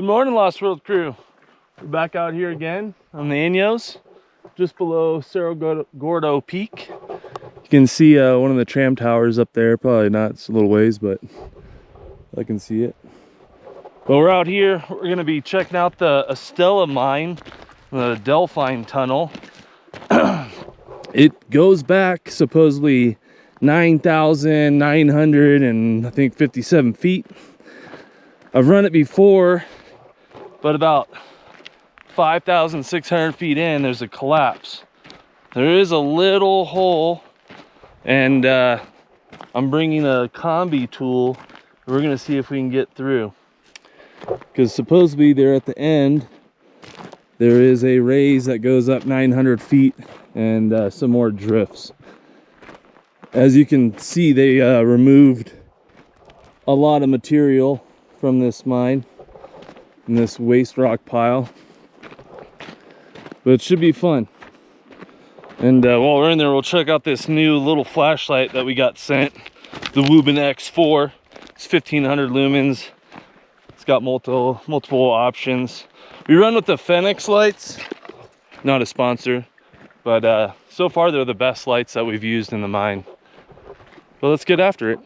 Good morning, Lost World crew. We're back out here again on the Anyos, just below Cerro Gordo Peak. You can see one of the tram towers up there. Probably not, it's a little ways, but I can see it. But we're out here. We're going to be checking out the Estelle Mine, the Delphine Tunnel. It goes back supposedly 9,900 and I think 57 feet. I've run it before, but about 5,600 feet in, there's a collapse. There is a little hole, and I'm bringing a combi tool. We're gonna see if we can get through, because supposedly there at the end there is a raise that goes up 900 feet and some more drifts. As you can see, they removed a lot of material from this mine in this waste rock pile, but it should be fun. And while we're in there, we'll check out this new little flashlight that we got sent, the Wurben X4. It's 1500 lumens. It's got multiple options. We run with the Phoenix lights, not a sponsor, but so far they're the best lights that we've used in the mine. But let's get after it.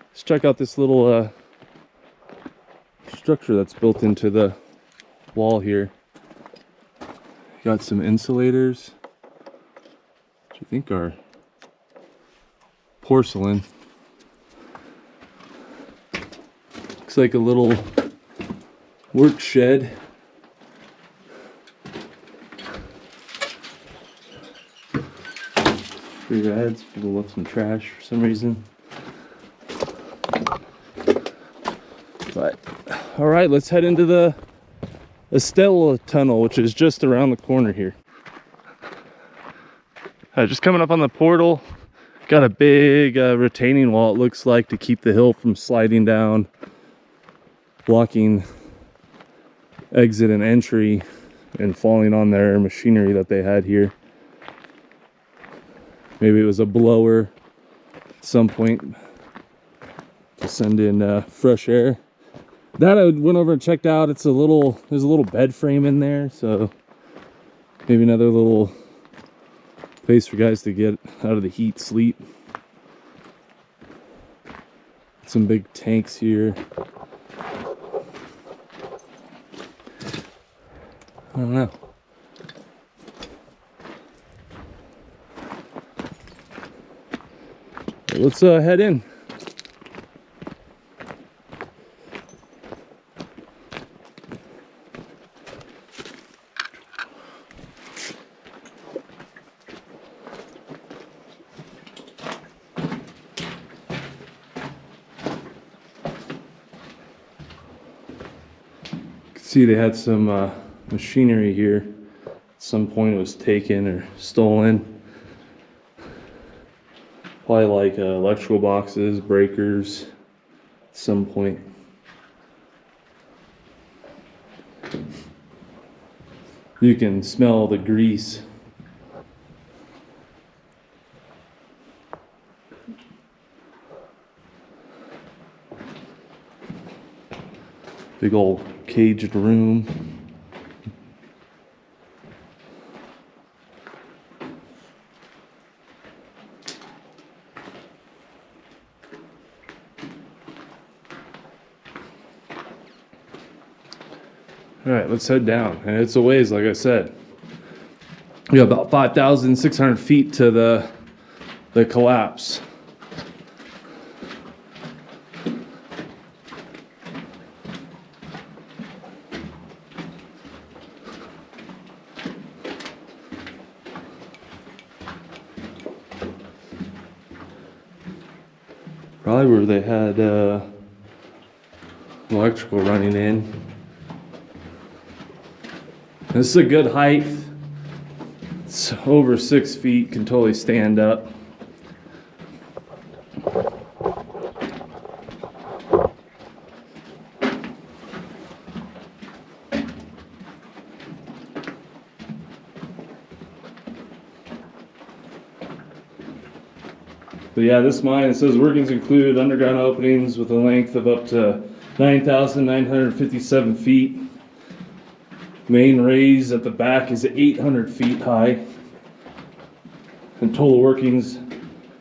Let's check out this little structure that's built into the wall here. Got some insulators, which I think are porcelain. Looks like a little work shed. Tree rads, people left some trash for some reason. But all right, let's head into the Estella tunnel, which is just around the corner here. Just coming up on the portal, got a big retaining wall, it looks like, to keep the hill from sliding down, blocking exit and entry and falling on their machinery that they had here. Maybe it was a blower at some point to send in fresh air. That I went over and checked out. There's a little bed frame in there, so maybe another little place for guys to get out of the heat, sleep. Some big tanks here. I don't know. But let's head in. See, they had some machinery here. At some point it was taken or stolen. Probably like electrical boxes, breakers, at some point. You can smell the grease. Big old caged room. All right, let's head down. And it's a ways, like I said. We got about 5,600 feet to the collapse. Probably where they had electrical running in. This is a good height. It's over 6 feet, can totally stand up. But yeah, this mine, it says workings include underground openings with a length of up to 9,957 feet. Main raise at the back is 800 feet high. And total workings,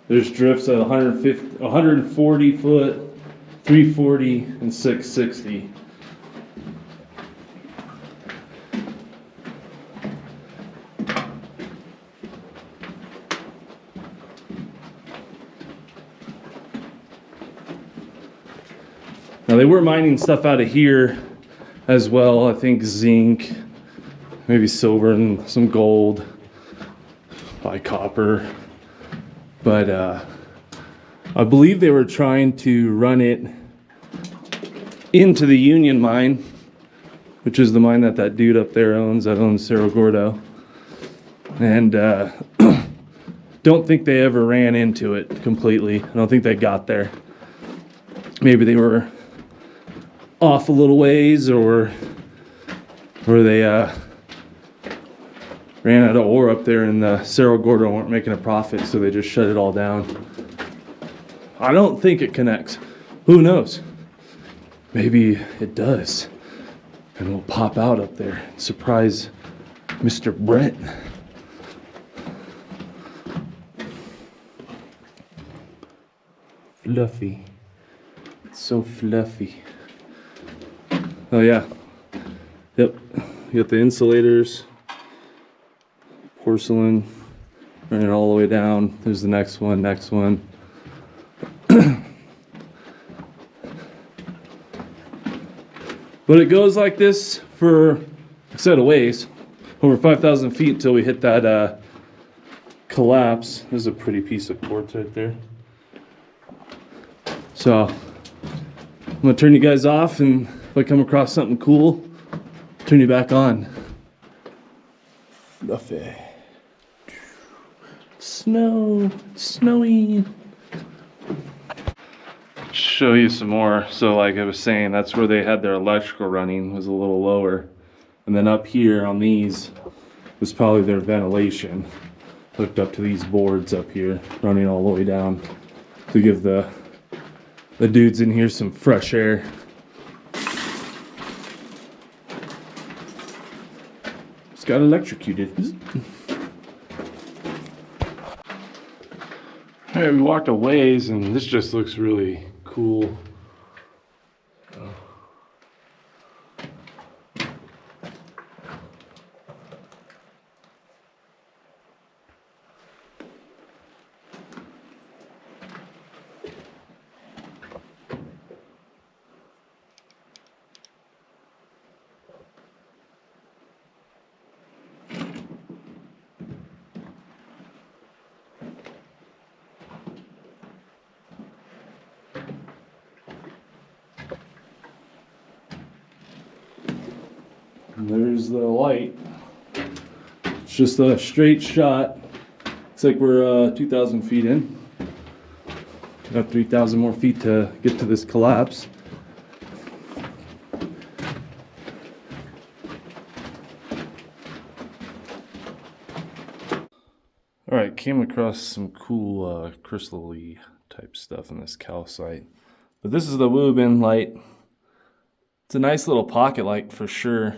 there's drifts at 140 foot, 340, and 660. Now they were mining stuff out of here as well. I think zinc, maybe silver, and some gold, probably copper. But I believe they were trying to run it into the Union mine, which is the mine that dude up there owns, that owns Cerro Gordo. And don't think they ever ran into it completely. I don't think they got there. Maybe they were off a little ways, or they ran out of ore up there and the Cerro Gordo weren't making a profit, so they just shut it all down. I don't think it connects. Who knows? Maybe it does. And we'll pop out up there and surprise Mr. Brent. Fluffy. It's so fluffy. Oh yeah. Yep. You got the insulators, porcelain, running all the way down. There's the next one, next one. But it goes like this for a set of ways, over 5,000 feet until we hit that collapse. This is a pretty piece of quartz right there. So I'm gonna turn you guys off, and if I come across something cool, turn you back on. Fluffy. Snow, it's snowing. Show you some more. So like I was saying, that's where they had their electrical running, was a little lower. And then up here on these was probably their ventilation. Hooked up to these boards up here, running all the way down to give the dudes in here some fresh air. Just got electrocuted. Alright, we walked a ways and this just looks really cool. And there's the light. It's just a straight shot. Looks like we're 2,000 feet in. Got 3,000 more feet to get to this collapse. Alright, came across some cool crystal-y type stuff in this calcite. But this is the Wurben light. It's a nice little pocket light for sure.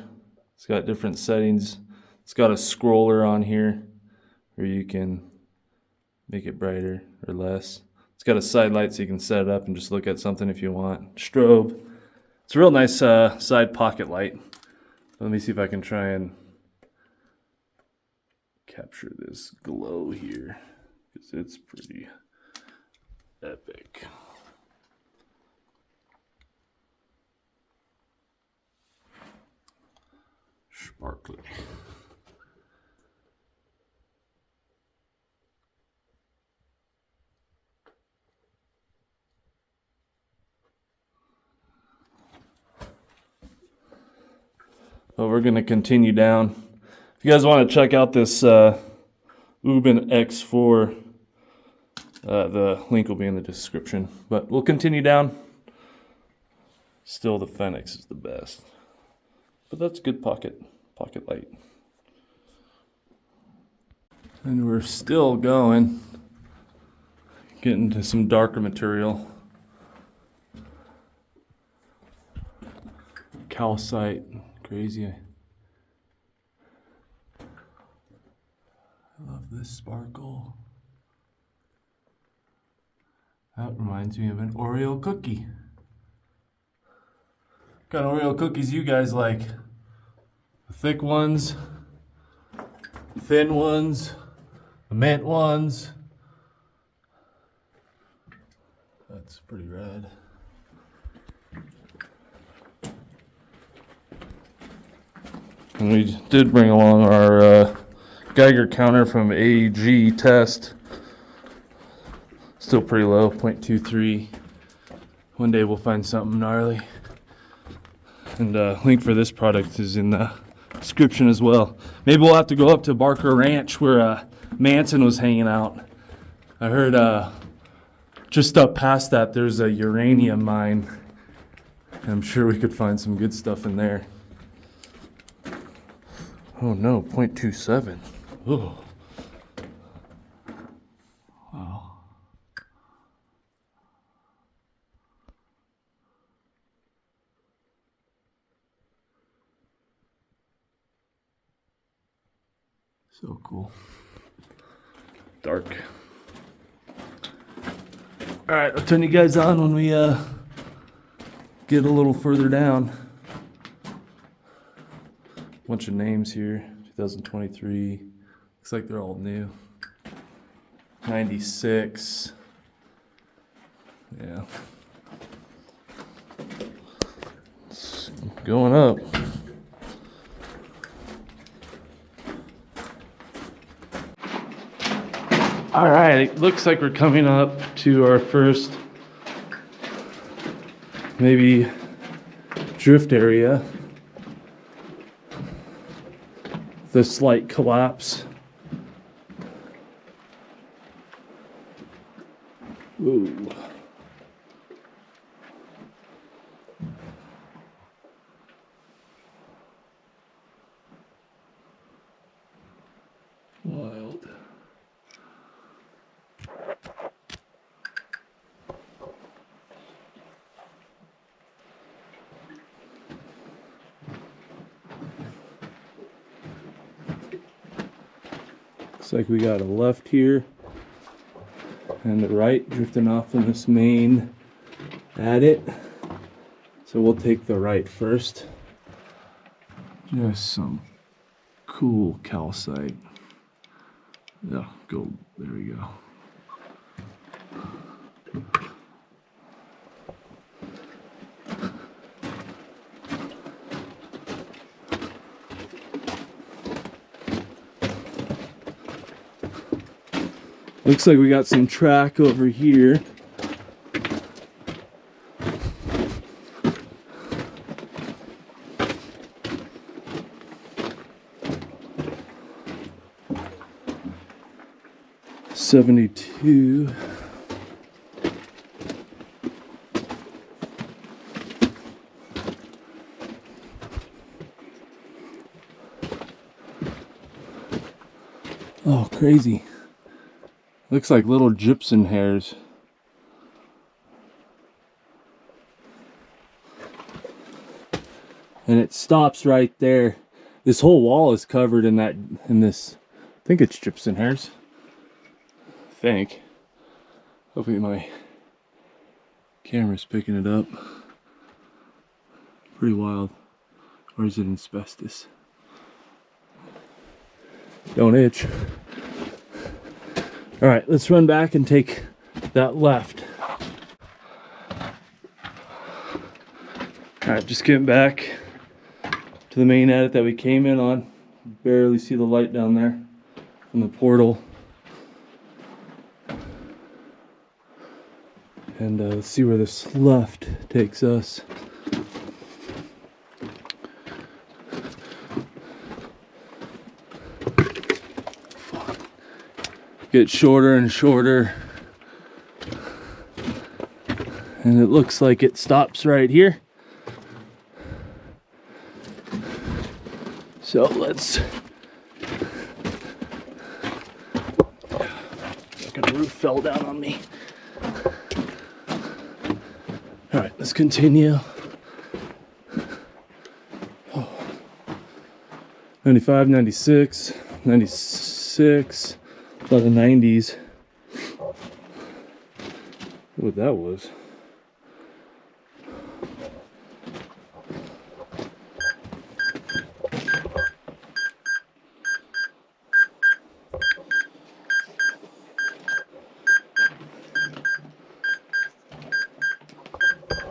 It's got different settings. It's got a scroller on here where you can make it brighter or less. It's got a side light so you can set it up and just look at something if you want. Strobe. It's a real nice side pocket light. Let me see if I can try and capture this glow here, because it's pretty epic. Sparkly. Well, we're going to continue down. If you guys want to check out this Wurben X4, the link will be in the description. But we'll continue down. Still, the Phoenix is the best. But that's good pocket light. And we're still going. Get into some darker material. Calcite, crazy. I love this sparkle. That reminds me of an Oreo cookie. What kind of Oreo cookies you guys like? The thick ones, thin ones, the mint ones. That's pretty rad. And we did bring along our Geiger counter from AEGtest. Still pretty low, 0.23. One day we'll find something gnarly. And link for this product is in the description as well. Maybe we'll have to go up to Barker Ranch where Manson was hanging out. I heard just up past that there's a uranium mine. And I'm sure we could find some good stuff in there. Oh no, 0.27. Oh. Wow. So cool. Dark. All right, I'll turn you guys on when we get a little further down. Bunch of names here. 2023. Looks like they're all new. 96. Yeah. It's going up. All right, it looks like we're coming up to our first maybe drift area. The slight collapse. Ooh. Wild. Looks like we got a left here and the right drifting off in this main adit. So we'll take the right first. Just some cool calcite. Yeah, gold. There we go. Looks like we got some track over here. $72. Oh, crazy. Looks like little gypsum hairs. And it stops right there. This whole wall is covered in this, I think it's gypsum hairs. I think. Hopefully my camera's picking it up. Pretty wild. Or is it asbestos? Don't itch. All right, let's run back and take that left. All right, just getting back to the main adit that we came in on. Barely see the light down there from the portal. And let's see where this left takes us. Get shorter and shorter, and it looks like it stops right here. So let's the roof fell down on me. Let's continue. 95, 96, 96, a lot of 90s. What that was.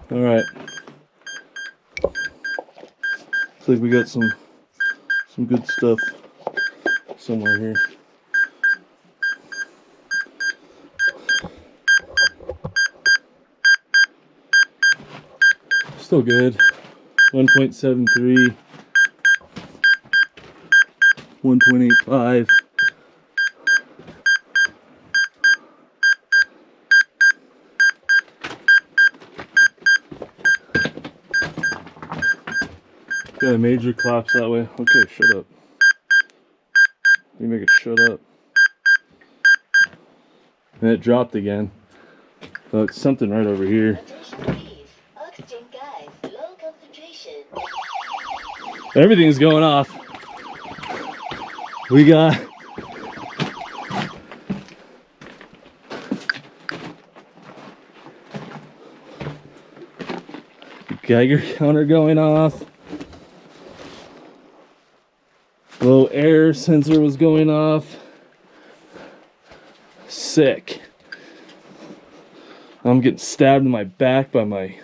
All right. Looks like we got some good stuff somewhere here. Still good. 1.73, 1.85. Got a major collapse that way. Okay, shut up. You make it shut up. And it dropped again. Oh, it's something right over here. Everything's going off. We got Geiger counter going off. Low air sensor was going off. Sick. I'm getting stabbed in my back by my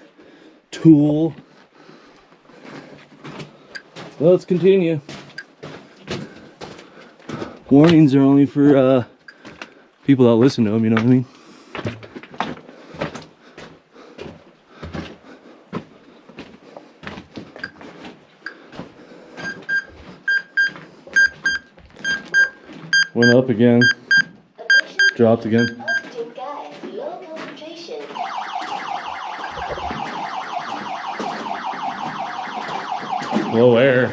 tool. Well, let's continue. Warnings are only for people that listen to them, you know what I mean? Went up again, dropped again. Low air.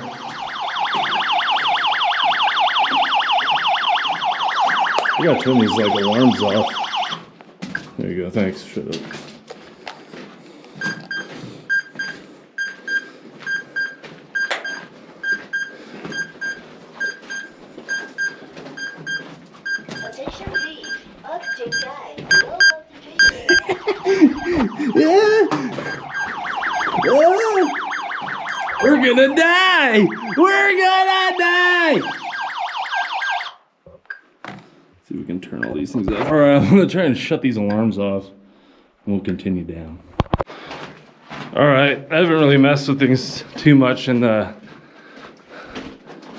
I gotta turn these like alarms off. There you go, thanks, shut up. We're gonna die! We're gonna die! See if we can turn all these things off. Alright, I'm gonna try and shut these alarms off. And we'll continue down. Alright, I haven't really messed with things too much, and the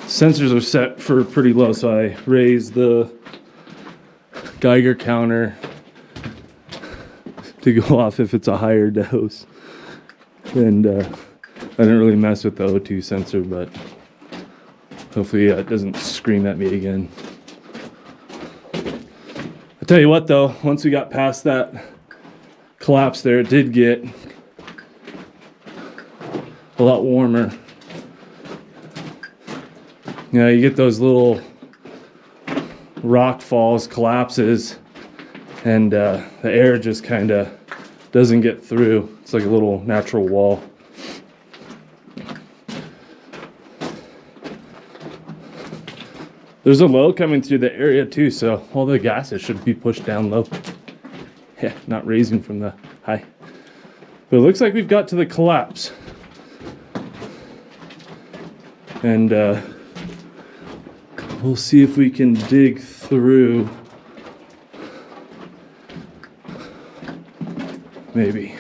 sensors are set for pretty low, so I raised the Geiger counter to go off if it's a higher dose. And I didn't really mess with the O2 sensor, but hopefully it doesn't scream at me again. I'll tell you what though, once we got past that collapse there, it did get a lot warmer. You know, you get those little rock falls, collapses, and the air just kind of doesn't get through. It's like a little natural wall. There's a low coming through the area too, so all the gases should be pushed down low. Yeah, not raising from the high. But it looks like we've got to the collapse. And we'll see if we can dig through. Maybe.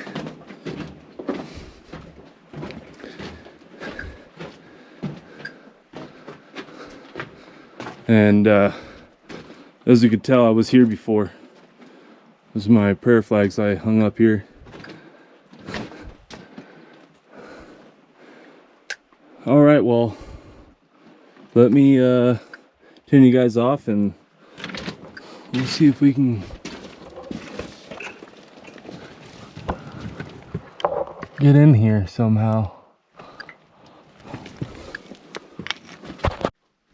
And as you could tell, I was here before. Those are my prayer flags I hung up here. All right, well, let me turn you guys off and we'll see if we can get in here somehow.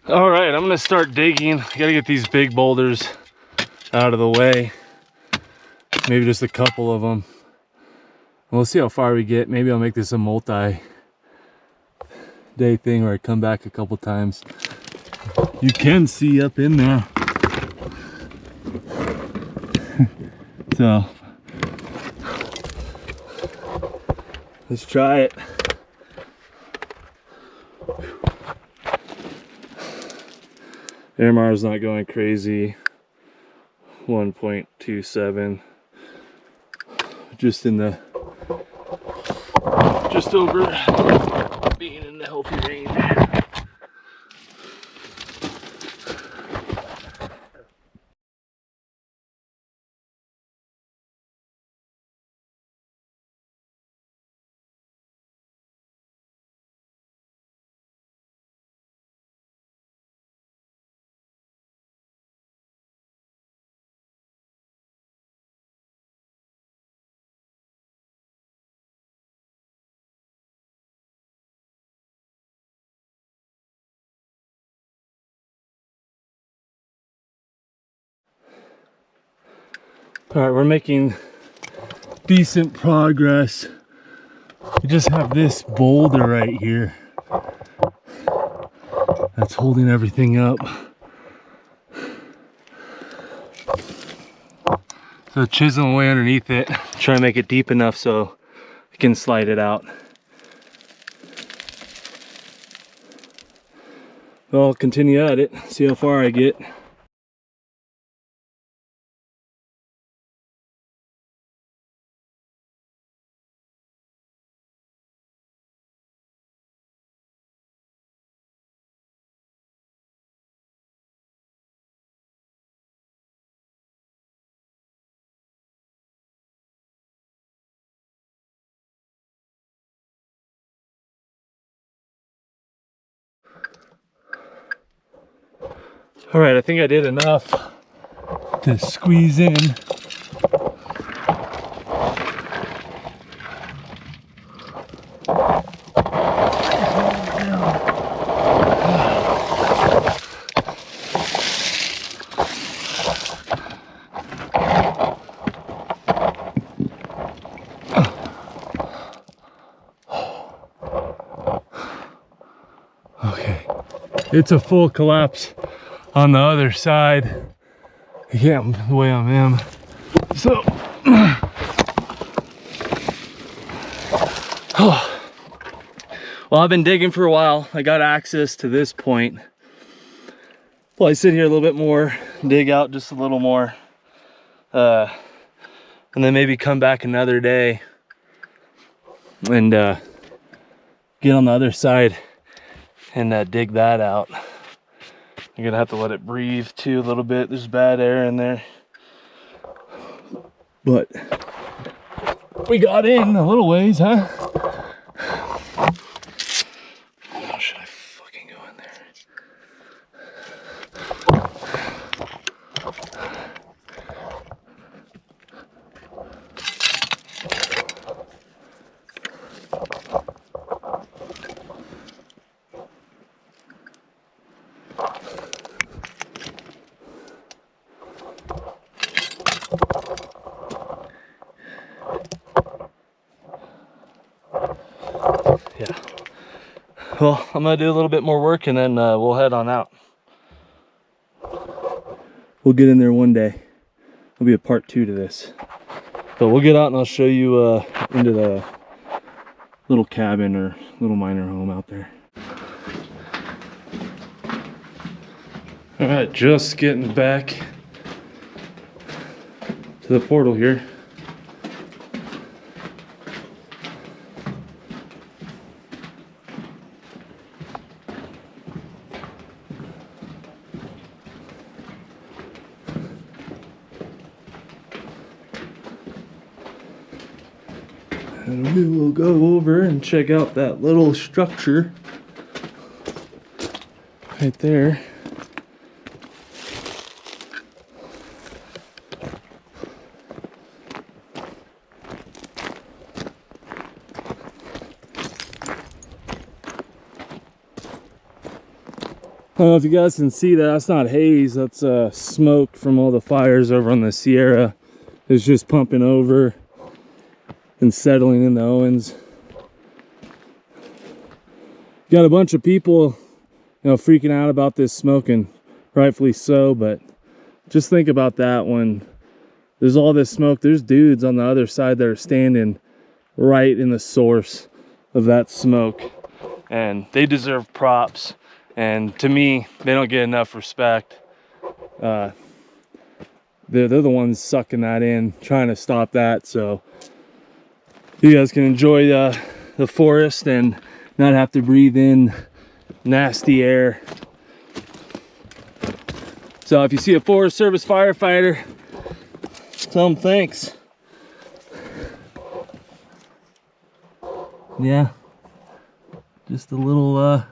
All right, I'm gonna start digging. I gotta get these big boulders out of the way. Maybe just a couple of them. We'll see how far we get. Maybe I'll make this a multi-day thing where I come back a couple times. You can see up in there. So let's try it. Air mile's not going crazy. 1.27. Just over being in the healthy range. All right, we're making decent progress. We just have this boulder right here that's holding everything up. So chiseling away underneath it, try to make it deep enough so we can slide it out. Well, I'll continue at it, see how far I get. All right, I think I did enough to squeeze in. Okay, it's a full collapse on the other side. Yeah, the way I am. So, well, I've been digging for a while. I got access to this point. Well, I sit here a little bit more, dig out just a little more, and then maybe come back another day and get on the other side and dig that out. I'm gonna have to let it breathe too a little bit. There's bad air in there. But we got in a little ways, huh? How should I fucking go in there? Yeah. Well, I'm gonna do a little bit more work and then we'll head on out. We'll get in there one day. There'll be a part 2 to this. But we'll get out and I'll show you into the little cabin or little miner home out there. All right, just getting back to the portal here. And we will go over and check out that little structure right there. I don't know if you guys can see that. That's not haze, that's smoke from all the fires over on the Sierra. It's just pumping over. and settling in the Owens. Got a bunch of people, you know, freaking out about this smoke, and rightfully so, but just think about that. When there's all this smoke, there's dudes on the other side that are standing right in the source of that smoke, and they deserve props. And to me, they don't get enough respect. They're the ones sucking that in, trying to stop that, so you guys can enjoy the forest and not have to breathe in nasty air. So if you see a Forest Service firefighter, tell them thanks. Yeah, just a little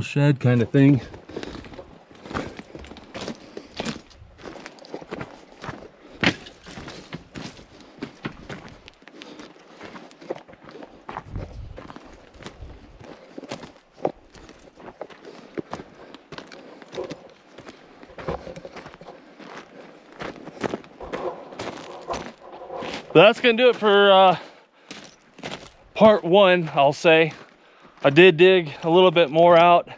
shed kind of thing. But that's gonna do it for part one, I'll say. I did dig a little bit more out.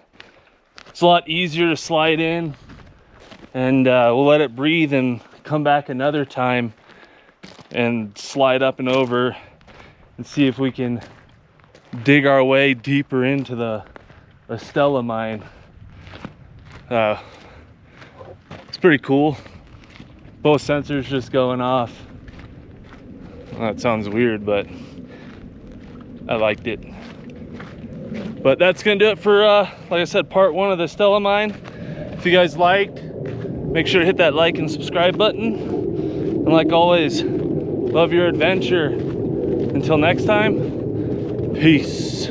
It's a lot easier to slide in, and we'll let it breathe and come back another time and slide up and over and see if we can dig our way deeper into the Estelle mine. It's pretty cool. Both sensors just going off. Well, that sounds weird, but I liked it. But that's gonna do it for like I said, part one of the Estelle mine. If you guys liked, make sure to hit that like and subscribe button, and like always, love your adventure. Until next time, peace.